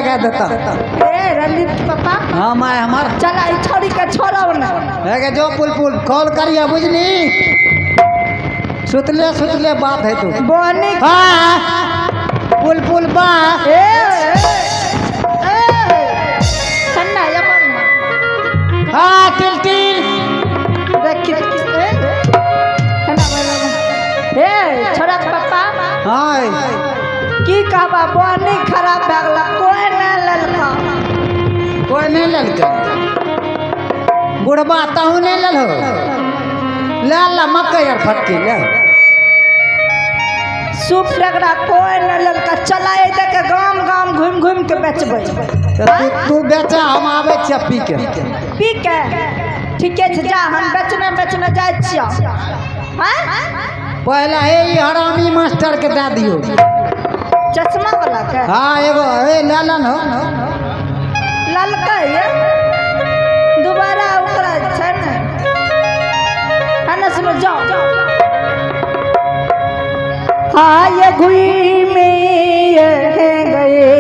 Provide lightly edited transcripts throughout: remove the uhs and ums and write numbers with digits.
लगा देता। ए रंजीत पापा हाँ मैं हमार चला ई छोड़ी के छोड़ा ना है के जो पुल कॉल करिए बुझनी सुतले सुतले बात है तू बोनी हाँ पुल बा ए सन्ना यमन हाँ टिल देखी ए सन्ना बोला ए छोड़ा पापा हाँ की कहबा बोनी खराब भगला कोई ना ललका कोई नहीं ललका बुढ़बा ताहू नहीं लल हो ला मक्का यार फटकी ले सूप रगड़ा कोई न ललका चलाए दे के गाम घूम के बेचबै तू बेचा हम आवे छिया पी के ठीके छै जा हम बेचने जाय छिया हैं पहला हे हरामी मास्टर के दे दियो चश्मा वाला के हाँ एगो ए लालन हो ललका ये दोबारा ओकरा छै ने हनस में जाओ हाँ ये घुई में ये गए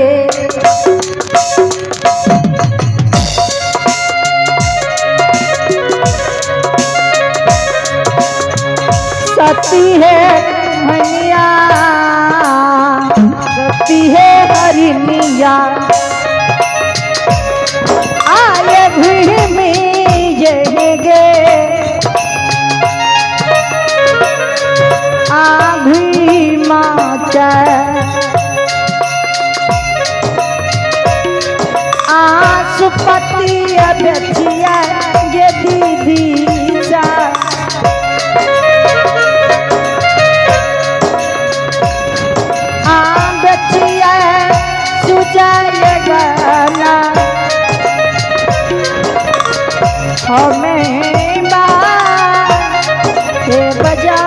सती है मनिया सती है हरिनिया आए घुई में ये गए आघी माचा आसुपति बेचिया ये दीदी जा बेचिया सुजाए गाना हमें बात बजा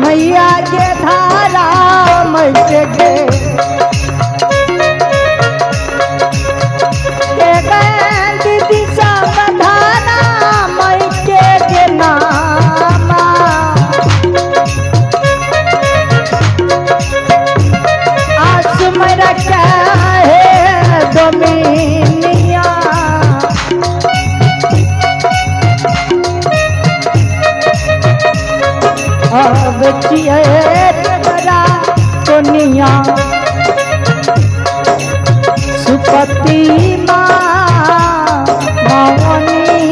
मैया के धारा मैसे के दीदी सब धारा मैके के नामा आस मेरा क्या है दोमिनिया बचिए बड़ा सोनिया सुपति माँ मौनी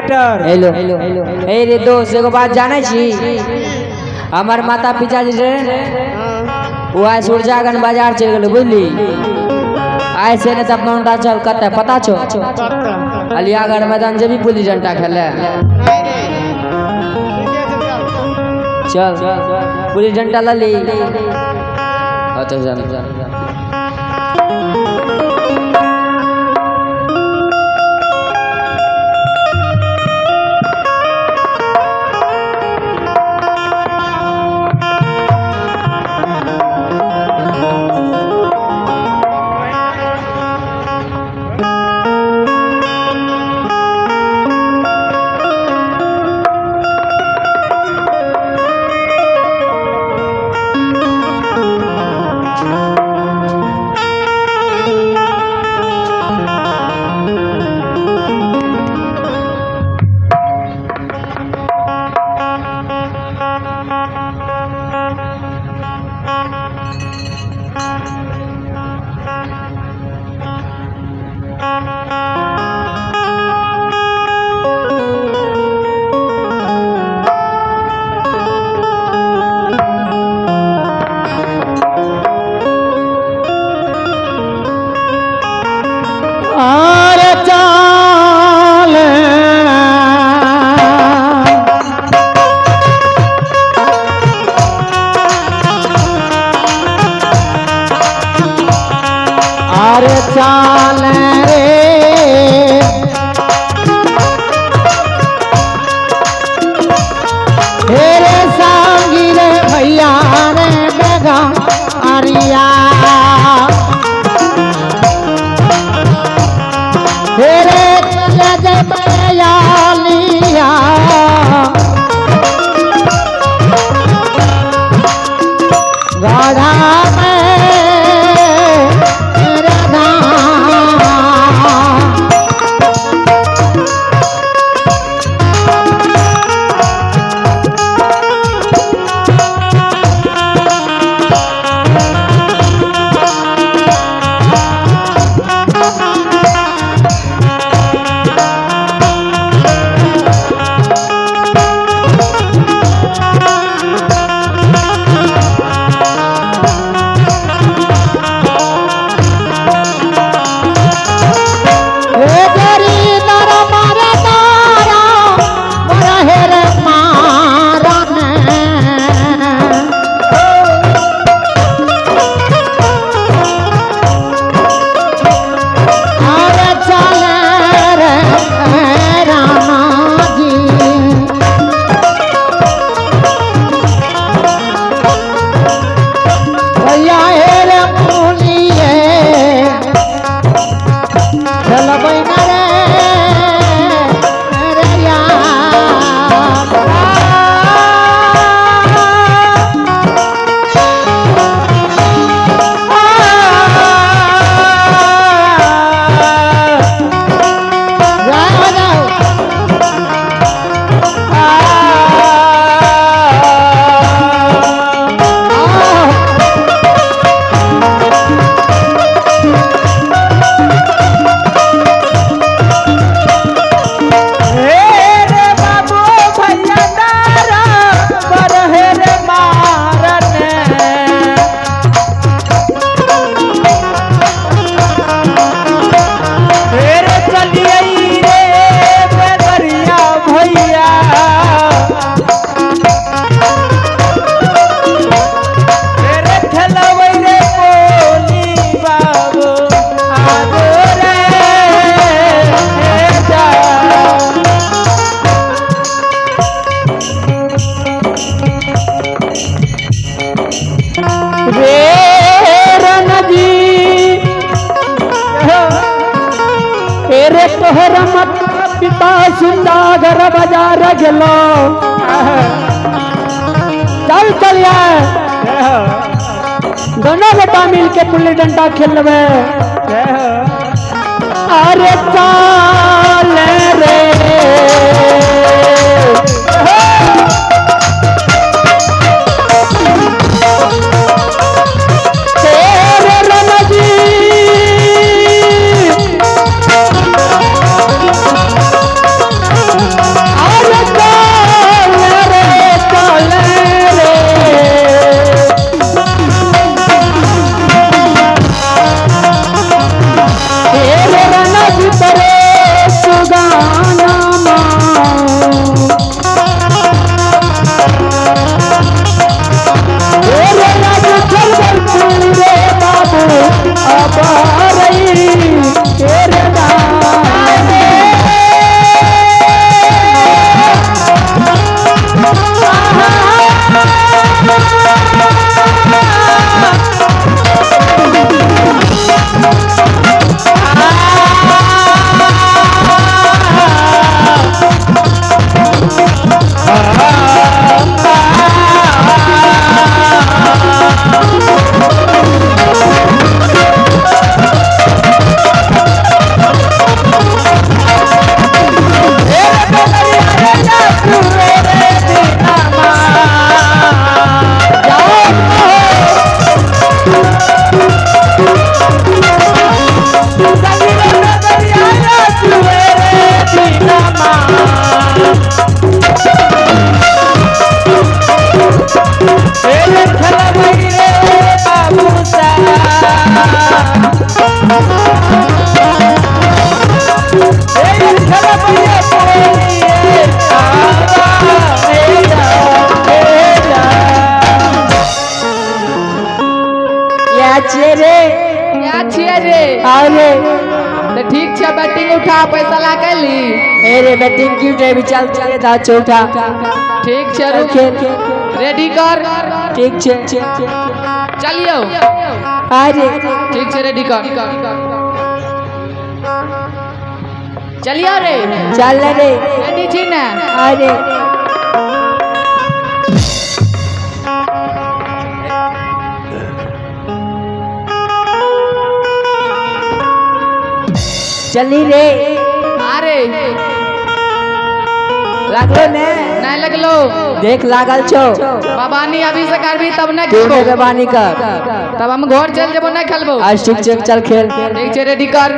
ऑपरेटर हेलो ए रे दोस्त एगो बात जाने छी हमार माता पिता जी रे वो आज सुरजागन बाजार चल गेल बुझली आय से ने तब नौटा चल कते पता छो अलियागढ़ मैदान जे भी पुलिस डंडा खेले चल पुलिस डंडा ला ली अच्छा जान चाल रे हेरे सांगी रे भैया रे बेगा अरिया हेरे चले भैया लिया गाढ़ा तोहर मत पिता सुंदागर बाजार गेलो चल चलिए दोनों बेटा मिल के पुल्ली डंडा खेलवे अरे चाल रे तो ठीक है बैटिंग उठा पैसा ला के ली अरे बैटिंग क्यों रे चल चले था चौथा ठीक है रुक रेडी कर ठीक है चलियो अरे ठीक है रेडी कर चलियो रे चल रे रेडी छी ना अरे चली रे अरे लागलो ने नहीं लगलो देख लागल छो बाबानी अभी से करबी तब न खेलबो बाबानी का तब हम घर चल जेबो न खेलबो आज ठीक छै चल खेल ठीक छै रेडी कर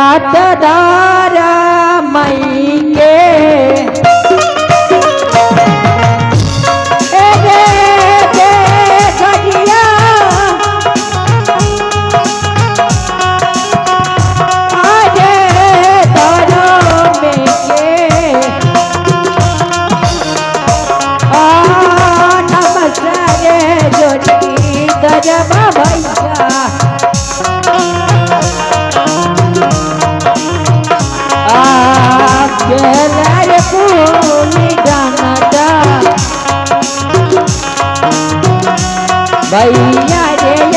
आतदारा मई के भैया रे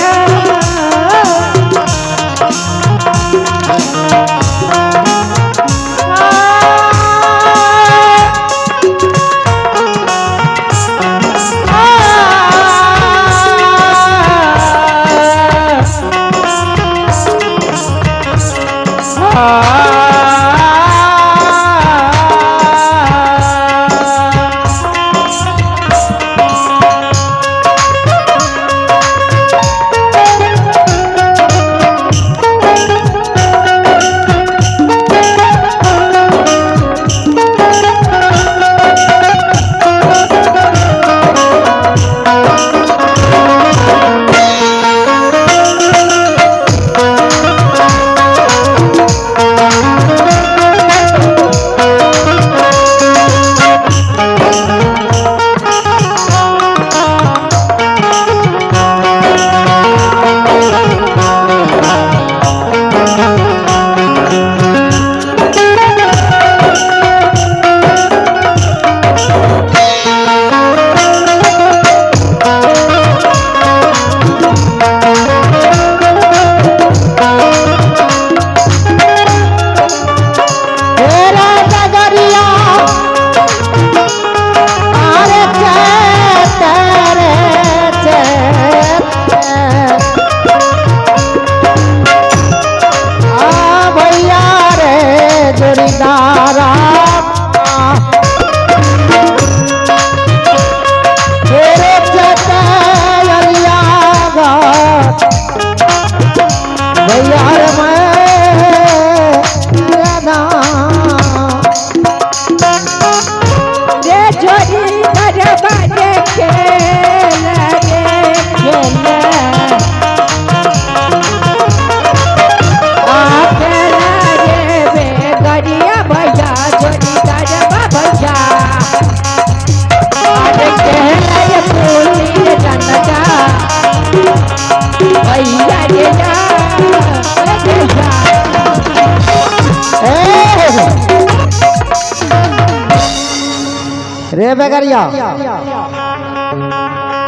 ए बेगरिया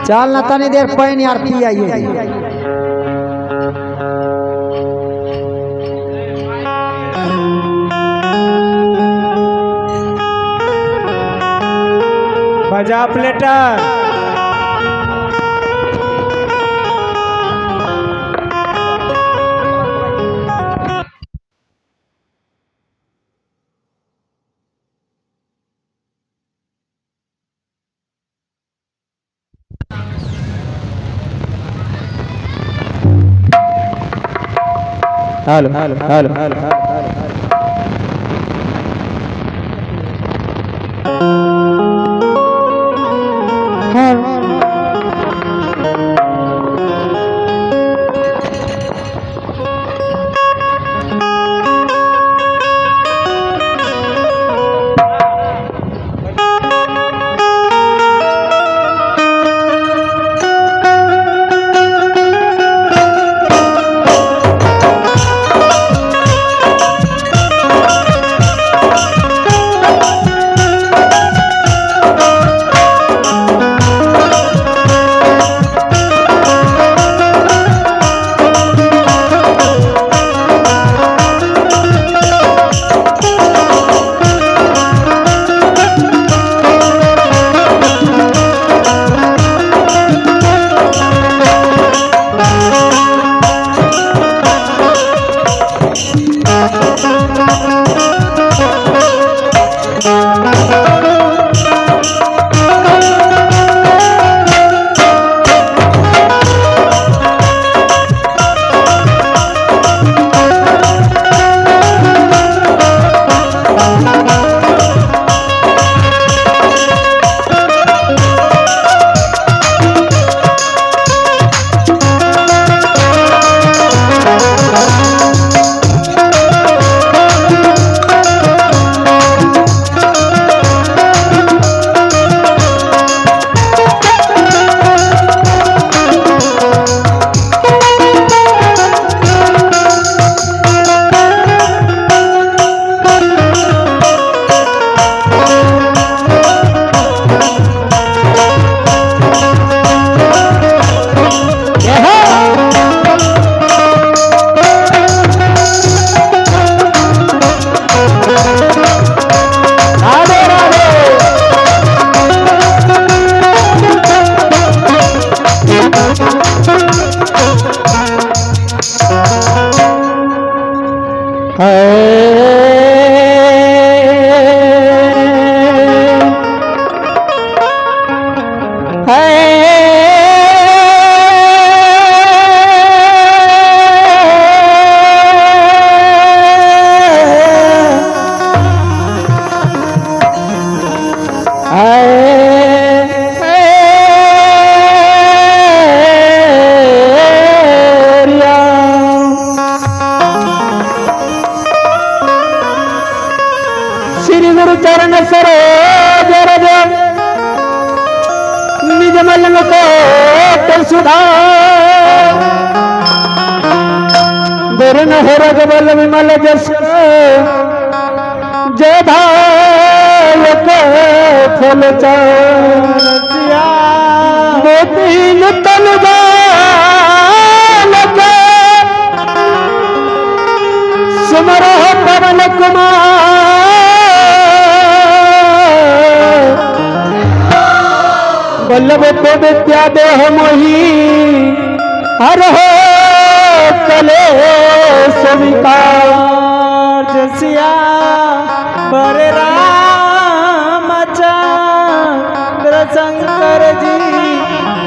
चल ना तनी देर पानी यार पी आइए। बजा platter. Hello hello hello hello चरण सरोज रज निज मलंग को सुधा दुर्न हो रघुबल विमल जस जयधायक फल चारसिया मोतीन तन बालक सुमरो पवन कुमार वल्लभ को विद्या देह मोही हर हो कले स्वीकार जसिया बरे रामचंद्र शंकर जी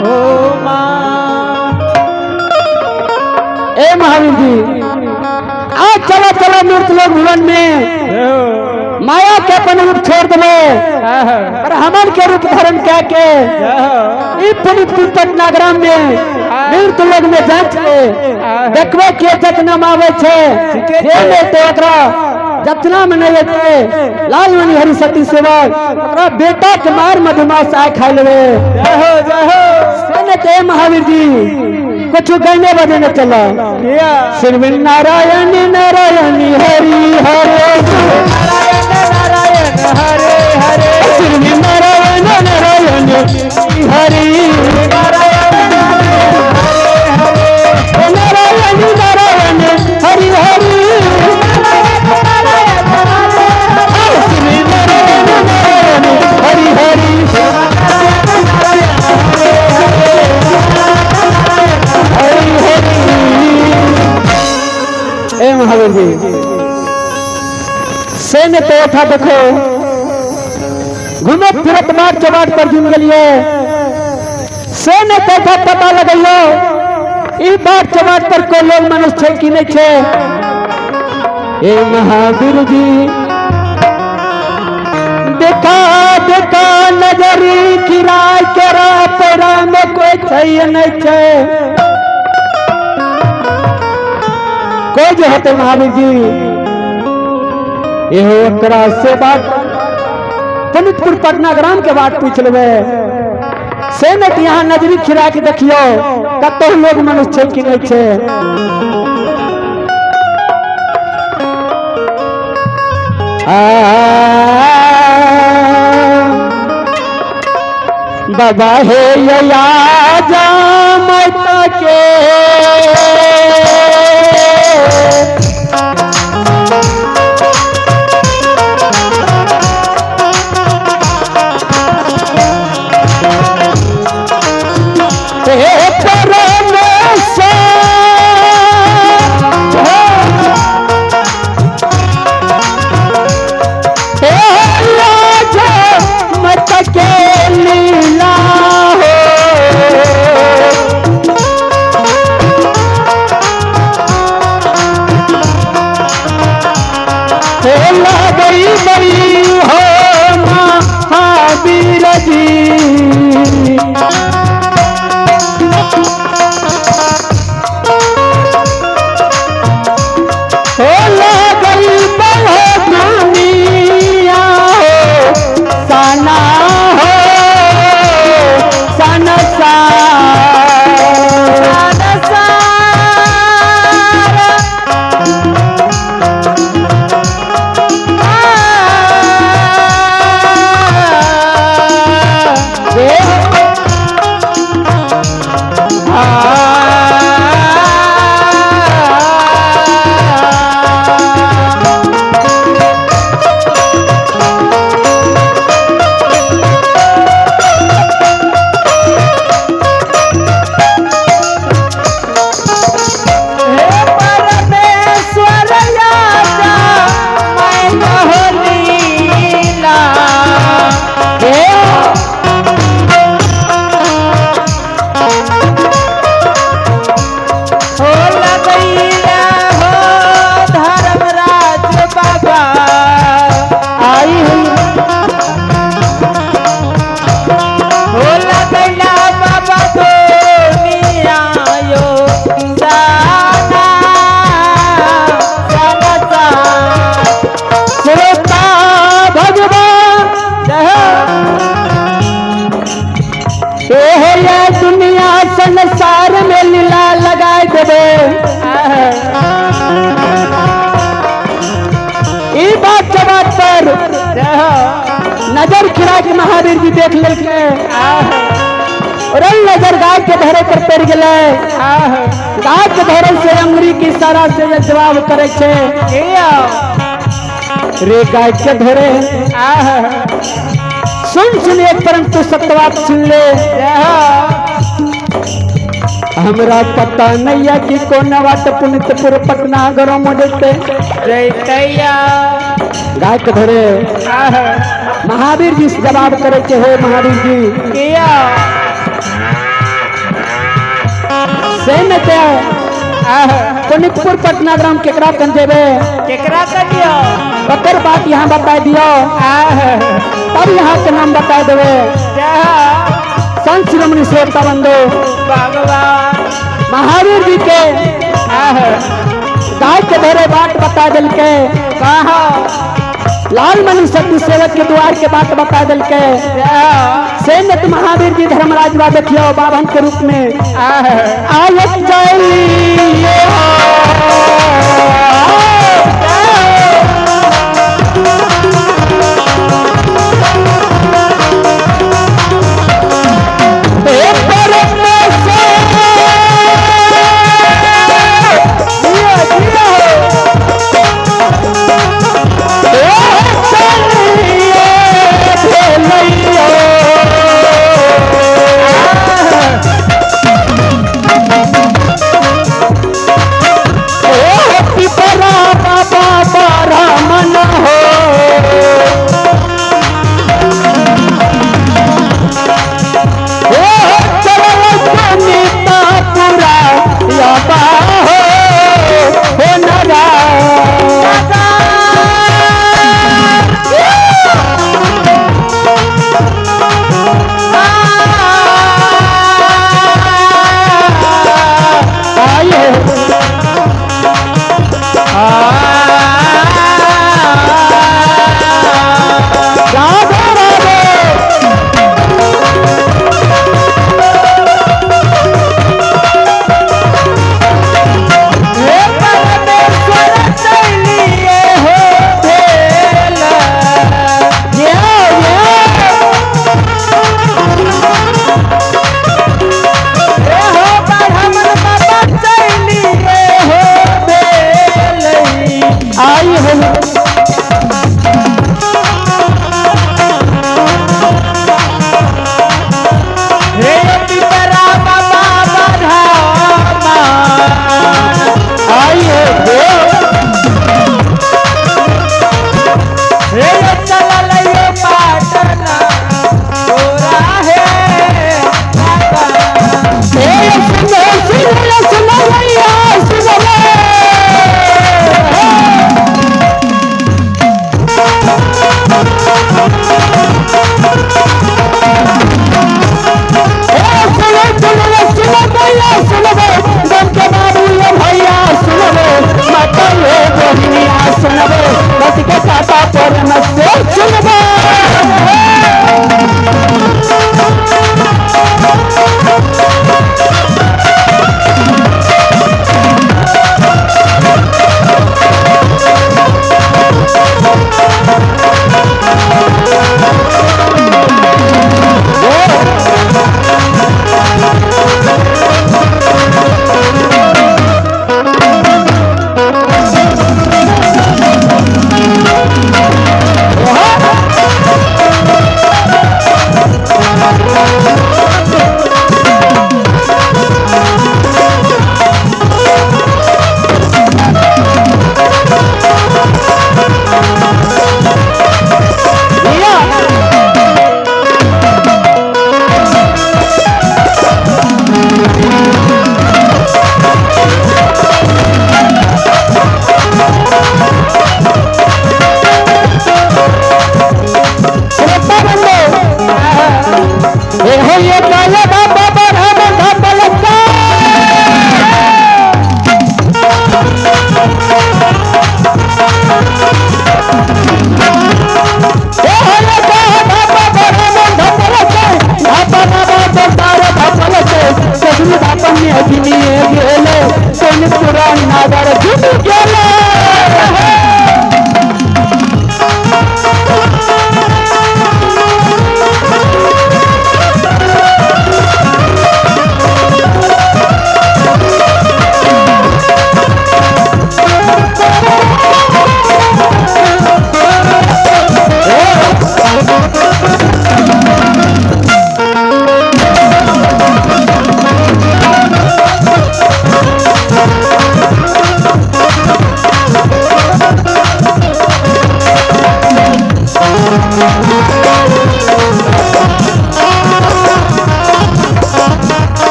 हो मां। ए महावीर जी आज चला चला मृत लोग भुवन में माया के अपन रूप छोड़ दे और हमन के रूप धारण क्या के नगराम में मृत लोग में जांच देखबे के जतना आवे छे में तो एकरा जतना में नहीं लेते लाल मणि हरि सती सेवा ओकरा बेटा के मार मधुमास आय खा लेवे जय हो सेने ते महावीर जी कुछ गाने बजाने चला श्री नारायण नारायण हरि हरे नारायण नारायण हरे हरे श्री नारायण हरि नारायण नारायण हरि हरि श्री नारायण नारायण हरि हरि हरि हरि। ए महावीर जी से ने तो था देखो घूमत फिरत बाट चबाट पर जुम गलिए से ने तो था पता लगइयो ई बाट चबाट पर कोई लोग मनुष्य छे कि नहीं छे। ए महावीर जी देखा देखा नजरी किराए केरा पैरा में कोई छे नहीं छे। कोई जो होते महावीर जी एहो एकरा से बात पुनितपुर पटना ग्राम के बात पूछ लेवे से न यहाँ नजरी खिरा के देखियो कतो लोग मनुष्य छे कि नहीं छे। बाबा हे या जा माता के संसार में लीला लगाए देवे ई बात जबात पर नजर खिरा के महावीर जी देख लेके नजर गाय के धरे पर पड़ गए। गाय के धरे से अंगुरी की इशारा से ये जवाब करे छे रे गाय के धरे सुन सुन एक परंतु सत्यवाद सुन ले। हमरा पता नहीं है कि कौन बात पुनितपुर पटना गरम देते गाय के धरे महावीर जी से जवाब करे के हो। महावीर जी से न पुनितपुर पटना ग्राम केकरा कन जेबे केकरा करियो ओकर बात यहाँ बता दियो तब यहाँ के नाम बता देवे। संत शिरोमणि श्रोता बंधु भगवान महावीर जी के गाय के धरे बाट बता दिल के लाल मणि सती सेवक के द्वार के बात बता दिल के सेनत महावीर जी धर्मराज बा देखियो बाभन के रूप में आयत चली भैया सुनबे गम के बाबू ये भैया सुनबे माता ये बहनिया सुनबे बस के काटा पर नसे सुनबे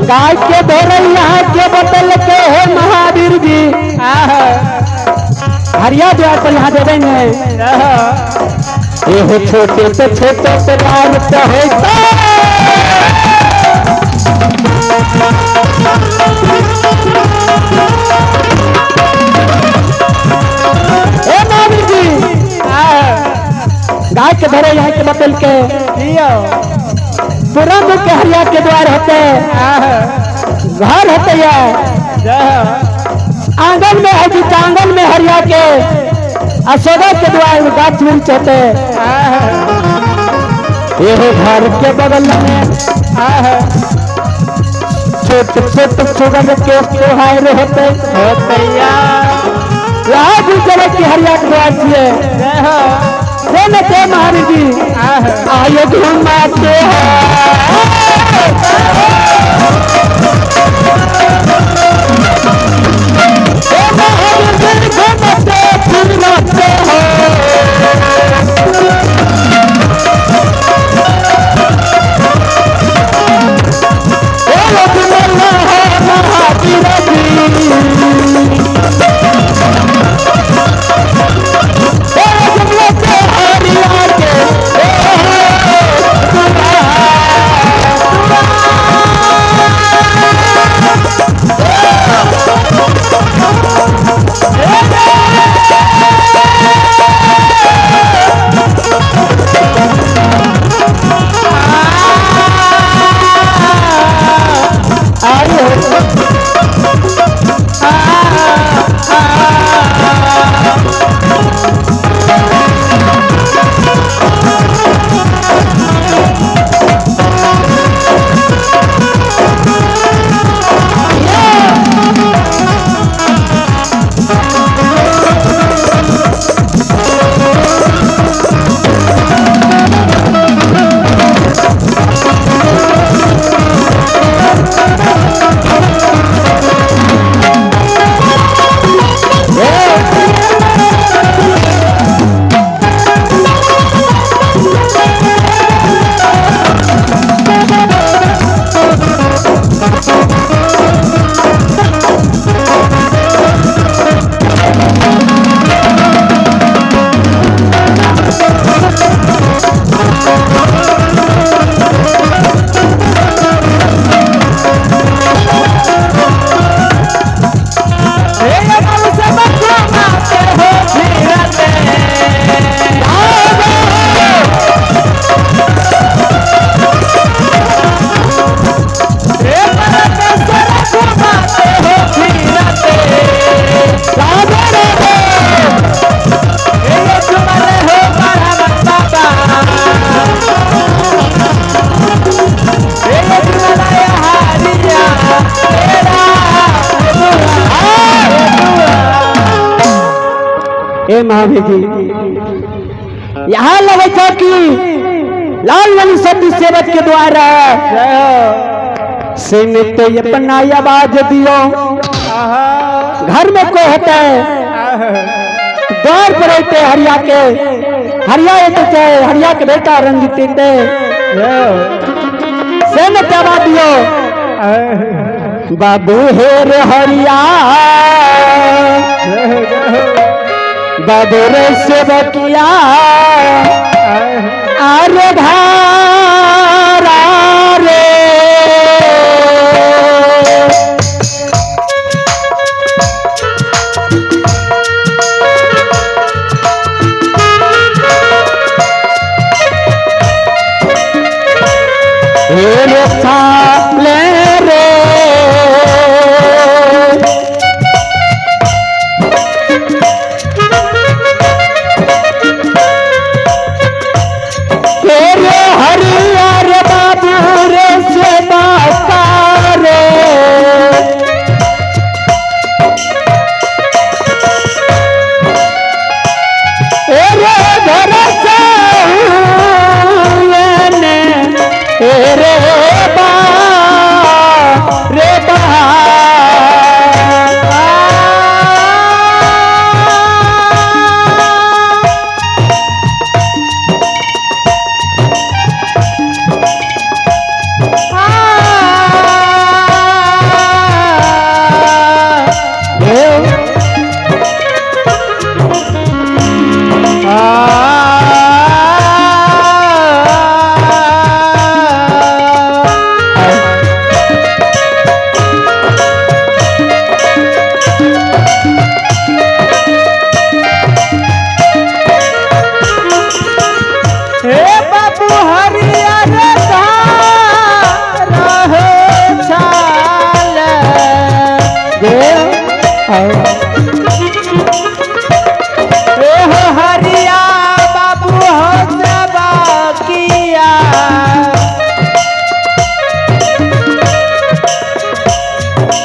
गाय के धोरैया के बतल के है महावीर जी हरिया द्वार पर यहाँ देवे ने ये छोटे से छोटे से लाल तो होता ए महावीर जी गाय के धोरैया के बतल के तुरंत के हरिया के द्वार होते घर होते आंगन में है जिस आंगन में हरिया के अशोका के द्वार में गाछ वृक्ष होते ये घर के बगल में छोटे छोटे सुगंध के त्योहार होते चले की हरिया के द्वार छे से महावीर जी आयो घुमाते ए महावीर जी यहाँ लगे था कि लाल वाली सती सेवक के द्वारा से तो ये अपना आवाज दियो घर में कोई होता है द्वार पर रहते हरिया के हरिया के बेटा रंजित से न क्या बात दियो बाबू हेर हरिया बाबू रे सेवकिया अरे धारा रे ले रे तेरे हरियर बाबू रे से बाता रे तेरे घर से तेरे बा रे बा हरिया बाबू हो किया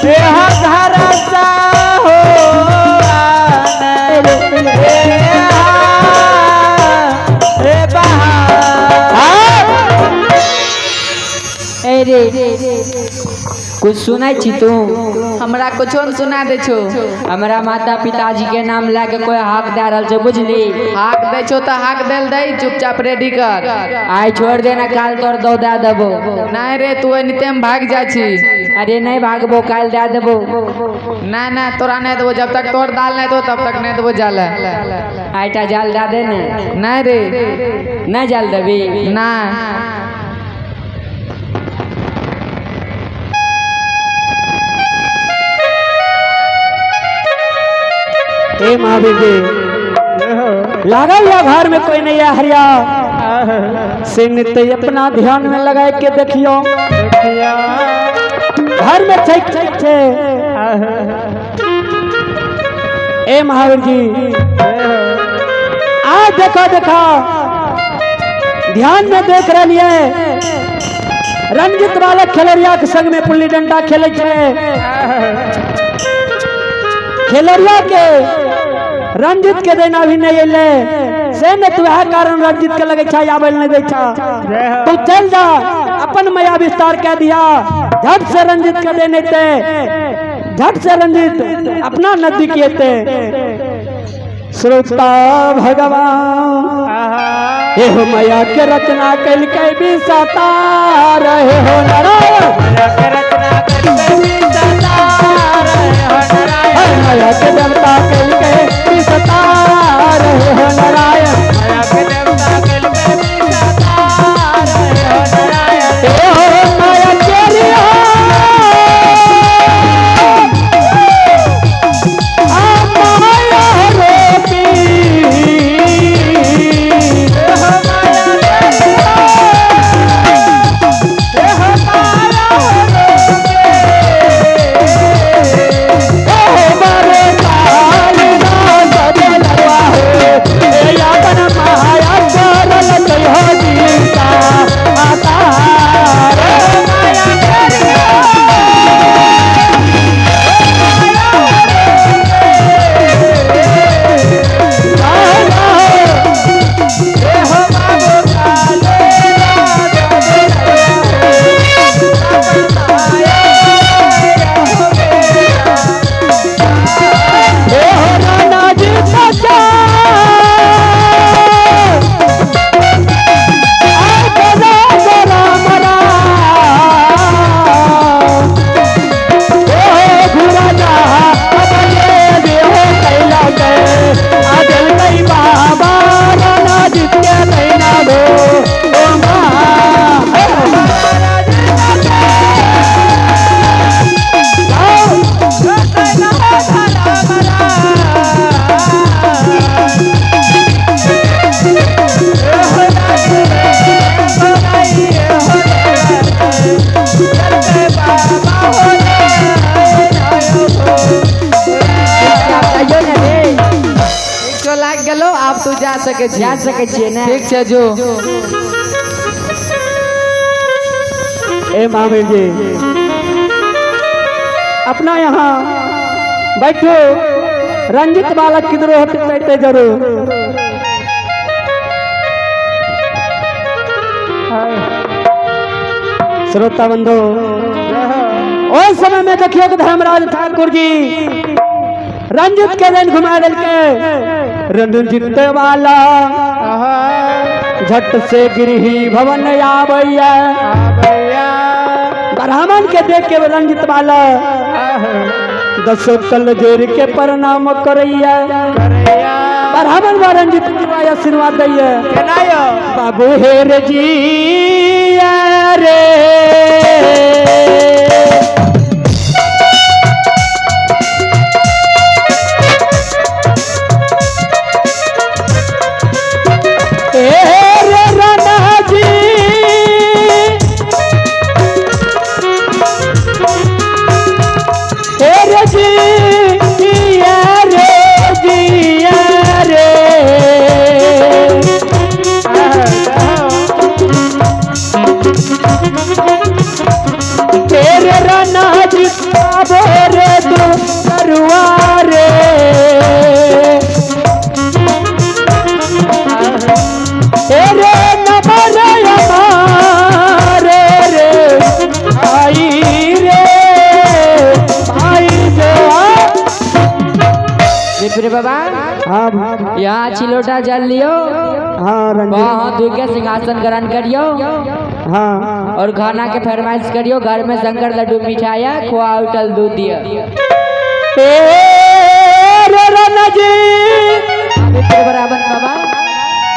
घर सा हो कुछ सुनाई छी तू हमरा कुछ सुना दे छो हमारा माता पिताजी के नाम लाके कोई हक दे रहल छै बुझली हाक दे छो तो हाक देल दे चुपचाप रेडी कर आइ छोड़ देना काल तोर दो दे देबो नहीं रे तू एनिते में भाग जा छी अरे नहीं भागबो काल दे देबो ना ना तोरा नहीं देबो जब तक तोर दाल नहीं दो तब तक नहीं देबो जाल आइटा जाल दे दे ने नहीं रे नहीं जाल देबी ना ए महावीर जी लगा या घर में कोई नहीं है हरिया से नित्य अपना ध्यान में लगाए के देखियो घर में छे ए महावीर जी आज देखा ध्यान में देख रही है रंजित वाले खेलरिया के संग में पुल्ली डंडा खेले खेलरिया के रंजित के देना भी नहीं अले से न तू है कारण रंजित के लगे छा आबल नहीं दे छा तू चल जा अपन माया विस्तार कह दिया झट से रंजित के देने ते झट से रंजित अपना नदी किए थे श्रोता भगवान हे हो माया के रचना कल के भी सता रहे हो नारायण माया के देवता कल के भी सता रहे हो नारायण माया के देवता कल के भी सता रहे हो नारायण हे हो माया तेरी माया सके छियै ने। ठीक छै जो। ए महावीर जी अपना यहाँ बैठो, रंजित बालक किधर होते बैठे जरूर। श्रोता बंधु उस समय में देखियो कि धर्मराज ठाकुर जी रंजित के दिन घुमा दिल के रंजित वाला झट से गिरही भवन आबैया। ब्राह्मण के देख के रंजित वाला 10 कल जोर के प्रणाम करैया। ब्राह्मण व रंजित आशीर्वाद दैया। बाबू हेर जी रे बाबा। हाँ यहाँ चिलोटा जल लियो। हाँ वहाँ धो के सिंहासन ग्रहण करियो। हाँ और खाना के फरमाइश करियो। घर में शंकर लड्डू मिठाइया खोआ उटल दूध दिया। बराबर बाबा।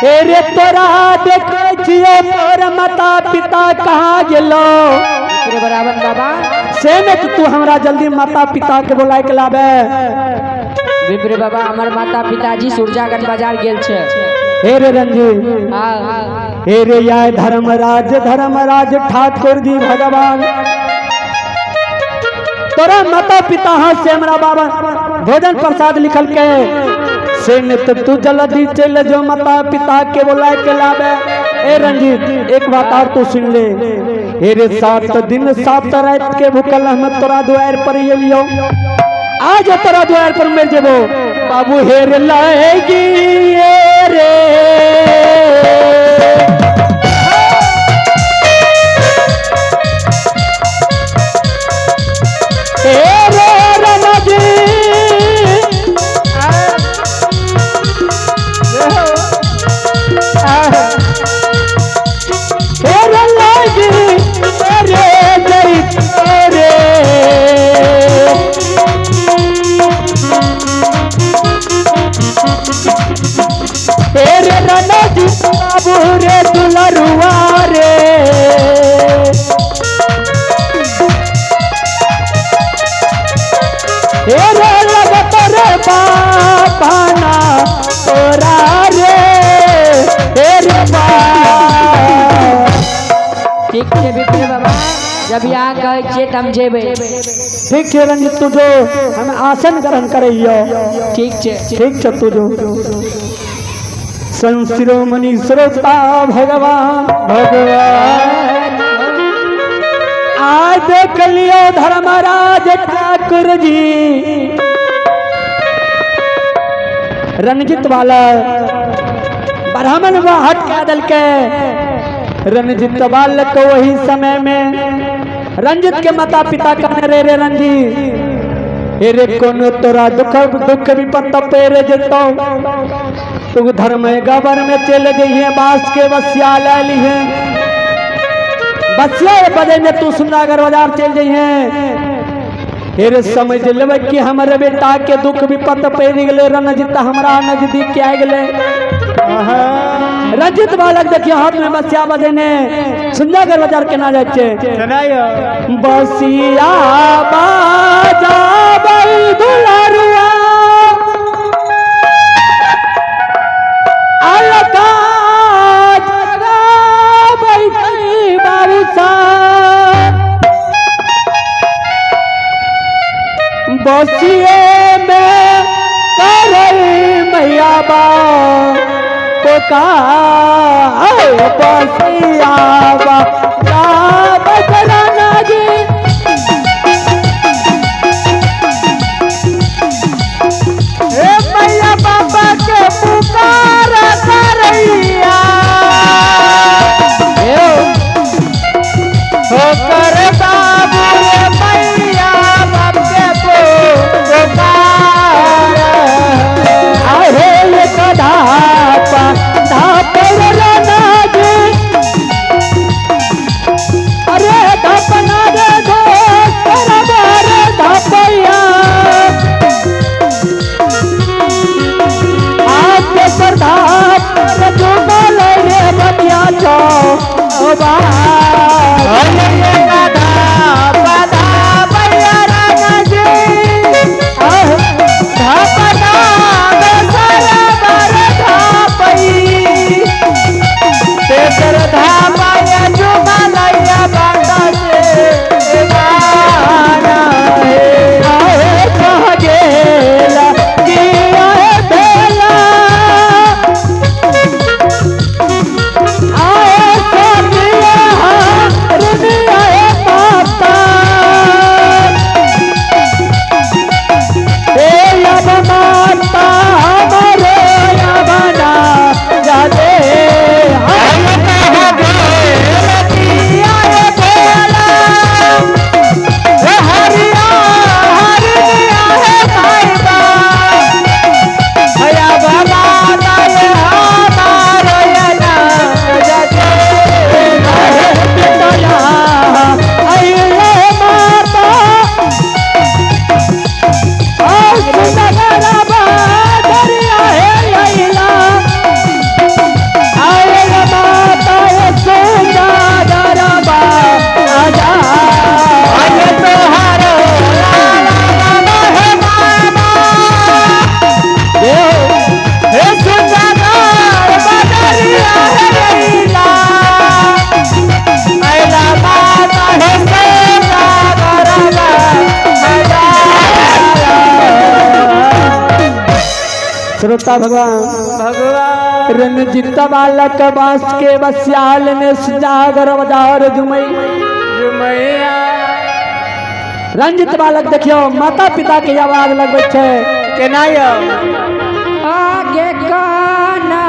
रे तोरा देखे छियो तोर माता पिता कहाँ गेलो। बराबर बाबा। से में तू हमरा जल्दी माता पिता के बुलाए के लाबे। विप्र बाबा हमार माता पिताजी सुरजागंज बाजार गेल छे। हे रे रंजीत हे रे या धर्मराज ठाकुर जी भगवान तोरा माता पिता हाथ से हमरा बाबा भोजन प्रसाद लिखल के से तो तू जल्दी चल जो माता पिता के बुलाए के लाबे। ए रंजीत एक बात और तू सुन ले। हे रे 7 दिन 7 रात के भूखल हम तोरा द्वार पर एलियो। आज तोरा द्वार पर मिल जेबो बाबू हेर लाएगी रे। रे दुलरुआ रे लगत रे बाबाना तोरा रे ठीक है विपिन बाबा। जब यहाँ कहे छे हम जेबे। ठीक है रंजित तू जो हम आसन ग्रहण करियो। ठीक है तू जो शिरोमणि श्रोता भगवान आज देख लियो धर्मराज ठाकुर जी रंजित वाला ब्राह्मण हट के दल के रंजित बालक को वही समय में रंजित के माता पिता कहने रे रंजीत रे कोनो तोरा दुख विपत्त पेरे जतो तू धर्म गबर में चल गई है बास के बसिया ले ली है बसिया बदे में तू सुंदर बाजार चल गई है। फिर समझ लेवे कि हमारे बेटा के दुख विपत्त पेर गए रंजित हमरा नजदीक आ गए। रंजित बालक देखिए हाथ में बसिया बजे ने सुंदर बाजार केना जाए बसिया बाजा दुलरुआ बसिए में करे मैया बा पुकार बसियावा राम कराना जी हे मैया बाबा के पुकार करैया होकर बाबू मैया बाप के पुकार आहे ये कदापा धापर रानाजी अरे धापना रे धो सरदार धापैया आपके सरदार जो बोले रे बनिया चो बा श्रोता भगवान रणजित बालक बास के बस्याल ने सुजागर बजार जुमैया रंजित बालक देखियो माता पिता के आवाज लगबै छै केना यौ आगे काना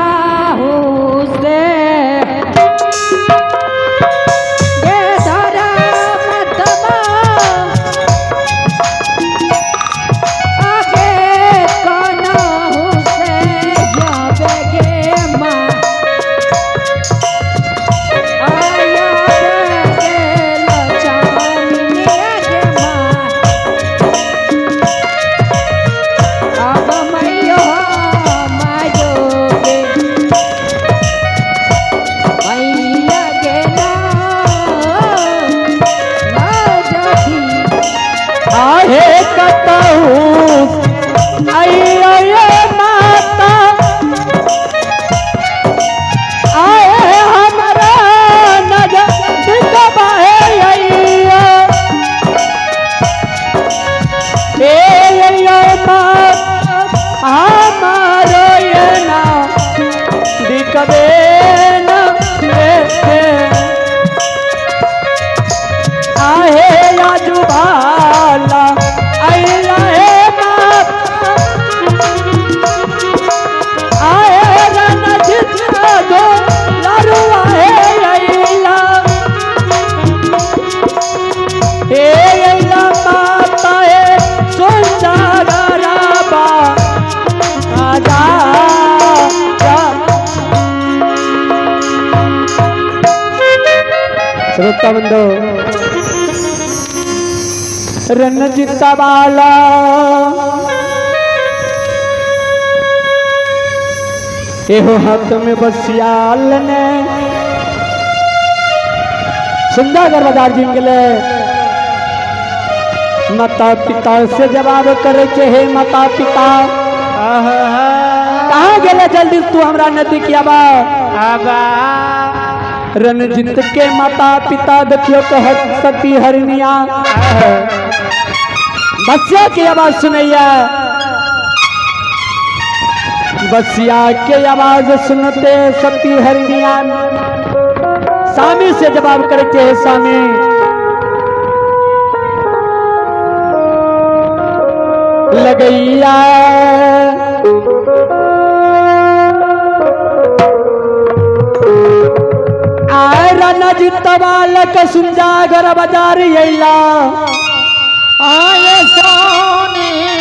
हो से गे धरा मतमा आगे काना हो से जाबे गे मां आया गे लचानी गे मां अब मैयो मायो गे मैया गे ना जदी आहे कतहु आइए माता आए हमरा नजर दिखबाए आइया माता हमारो ये ना दिखबे ना आहे आजू भाला आइला हे माता आए रणजित दो लरुआ हे आइला हे आइला माता हे सुंदराबा आजा श्रोता बंधु रणजित बाला एहो हाथ में बसियाल ने सुंदर बाजार जिन गेले माता पिता से जवाब करे के हे माता पिता कहाँ गेले जल्दी तू हमरा नदी की आबा रणजित के माता पिता देखियो कहत सती हरनिया बच्चा की आवाज सुनैया बसिया के आवाज सुनते सती हरनिया स्वामी से जवाब करते हैं स्वामी लगैया नजी तबालक सुंजागर बाजार यैला आए सोनिए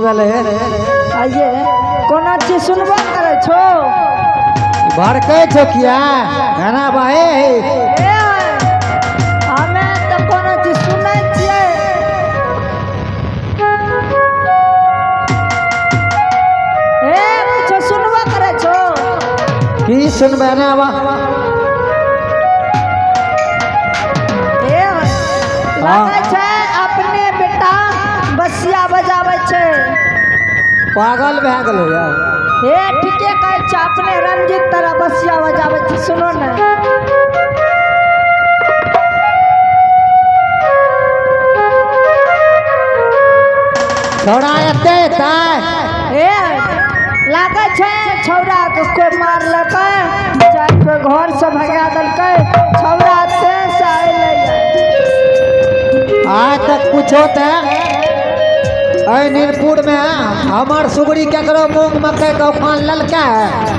आइए कोना चीज सुनबा करे छो भड़कै छो किया गाना बाहे हमें तो कोना चीज सुनै छियै कुछ सुनबा करे छो की सुनबे ना बा लागे छै अपने बेटा बसिया बजाबै छै पागल भए गेलो यार ठीके कहै छै अपने रंजीत तरह बसिया बजाबै छै सुनो ने छौड़ा एते ताय लागे छै छौड़ा के कोई मारलकै चाहे कोई घर से भगा देलकै छौड़ा से आइले आज तक पूछो ते नीरपुर में हमर सुगड़ी केकरो मूंग मकई के उफान ललका है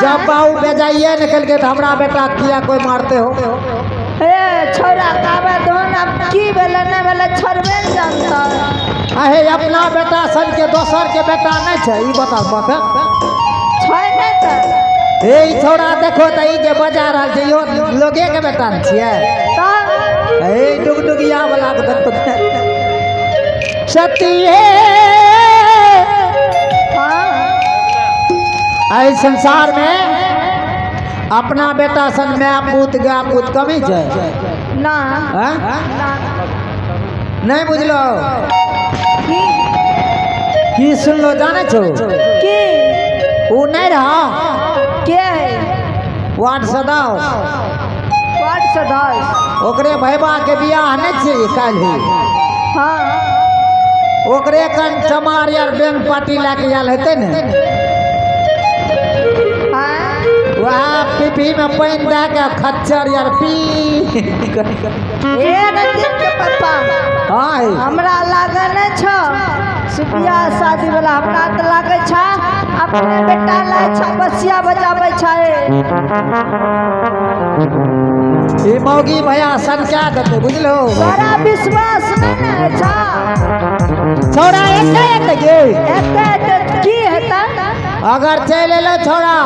जब बाऊ बेजाइए निकल के हमरा बेटा किया कोई मारते हो छौड़ा काबे दोन अब की भेले नै भेले छोड़बे न जानता अहे अपना बेटा सन के दोसर के बेटा नहीं छै ई बता मत छै नै त ए ई छौड़ा देखो त ई जे बजा रहल छै यो लोगे के बेटा न छियै ए डुगडुगिया वाला के देखो सतिए आई संसार में अपना बेटा सन मैं पूत गा पूत कमी छै ना नहीं बुझलो की की सुनलो जाने छो की ऊ नहीं रहा के ऊ वार्ड सदस्य वार्ड सदस्य। ओकरे भैबा के बियाह नहीं छै काल्हि हाँ ओकरे कन चमार यार बैंक पार्टी लेके आयल हेतै ने हाँ वहाँ पीपी में पानि दे के खच्चर यार पी ए रंजीत के पापा हाँ हमरा लागे नहीं छ बियाह शादी वाला हमरा तो लागे छ अपने बेटा लाए छ बसिया बजाबै छ ई मौगी भैया सनका देते बुझलो तोरा विश्वास नहीं है छ छौड़ा एते गे एते की हेता अगर चल एलो छौड़ा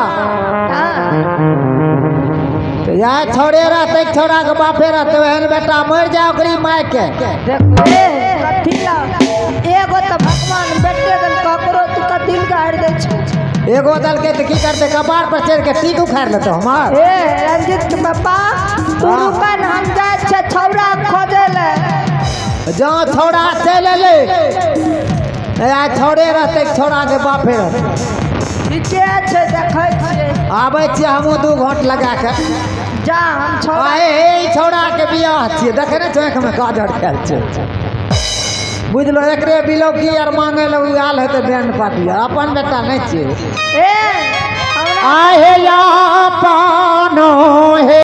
तो यहाँ छोड़े रहते छौड़ा के बापे रहते एहन बेटा मर जाए ओकरी माय के देखो कथी ला एगो तो भगवान बेटे दल ककरो तू कथी गाड़ दे छ एगो दल के तो की करते कपार पर चढ़ के टीक उखाड़ लेते हमार ए रंजीत के पापा तू रुकन हम जाए छ छौड़ा खोजे ले जहाँ छौड़ा चल एले यहाँ छोड़े रहते छौड़ा के बापे रहते ठीके छै देखै छियै आबै छियै हमहूँ 2 घंट लगा के जा हम छौड़ा आए हे छौड़ा के बियाह छियै देखे ने आँख में काजर खायल छै बुझलो एकरे बिलौकी आर मांगे लग आयल हेतै बैंड पार्टी अपन बेटा नहीं छियै ए हमरा आहे या पानो हे